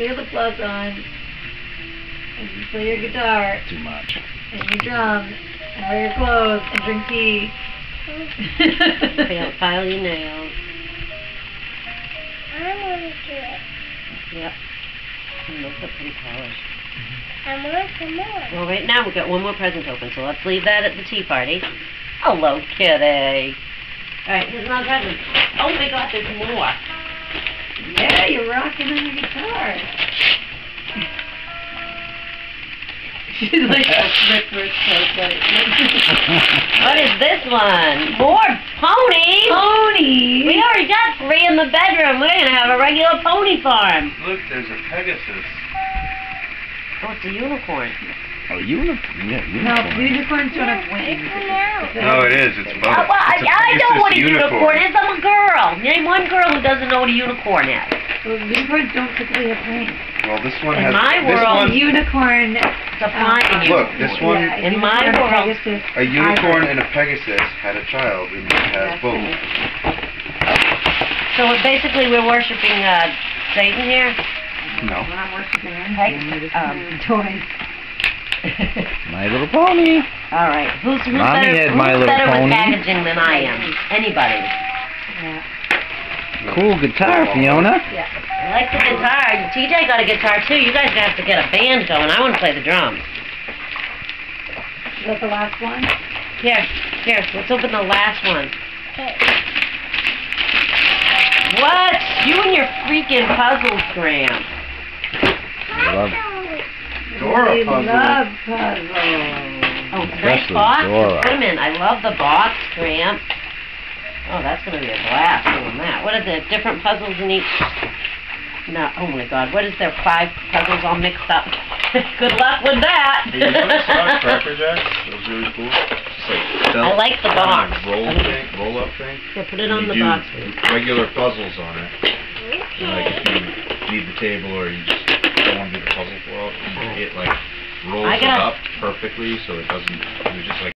your lip gloss on, and you play your guitar, Too much. and you drum, and wear your clothes, and drink tea. File your nails. I want to do it. Yep. And those are pretty polished. I want some more. Well, right now we've got one more present open, so let's leave that at the tea party. Hello, kitty. Alright, here's another present. Oh my god, there's more. Yeah, you're rocking on your guitar. She's like a Rick cosplay. What is this one? More ponies? Pony! We already got 3 in the bedroom. We're going to have a regular pony farm. Look, there's a Pegasus. Oh, it's a unicorn. Oh, unicorn. Yeah, No, unicorn. unicorns don't have wings. No, it is. It's both. Oh, well, It's a I know Pegasus what a unicorn is. I'm a girl. Name one girl who doesn't know what a unicorn is. Well, unicorns don't typically have wings. Well, this one In has. my this world, one, Unicorn. It's a flying Look, unicorn. this one. Yeah, In my unicorn, world, Pegasus, A unicorn and a Pegasus had a child, and it has That's both. So basically we're worshipping Satan here? No. We're not worshiping anything. Hey, Toys. My Little Pony. Alright, who's Mommy better, had My who's Little better with Pony. packaging than I am? Anybody. Yeah. Cool guitar, Fiona. Yeah. I like the guitar. TJ got a guitar too. You guys have to get a band going. I want to play the drums. Is that the last one? Here, let's open the last one. Okay. What? You and your freaking puzzles, Graham. Love- Dora We puzzle. love puzzles. Oh, nice Especially box. Dora. Wait a minute. I love the box, Graham. Oh, that's going to be a blast doing that. What are the different puzzles in each? No, oh my god. What is there? 5 puzzles all mixed up. Good luck with that. Hey, you never saw Cracker Jacks? That was really cool. Just like I like the kind of box. roll up thing. Yeah, put it on the You box. do regular puzzles on it. Like if you need the table or you just don't want to do the puzzle for it, it like rolls I it gotta- up perfectly so it doesn't. You're just like.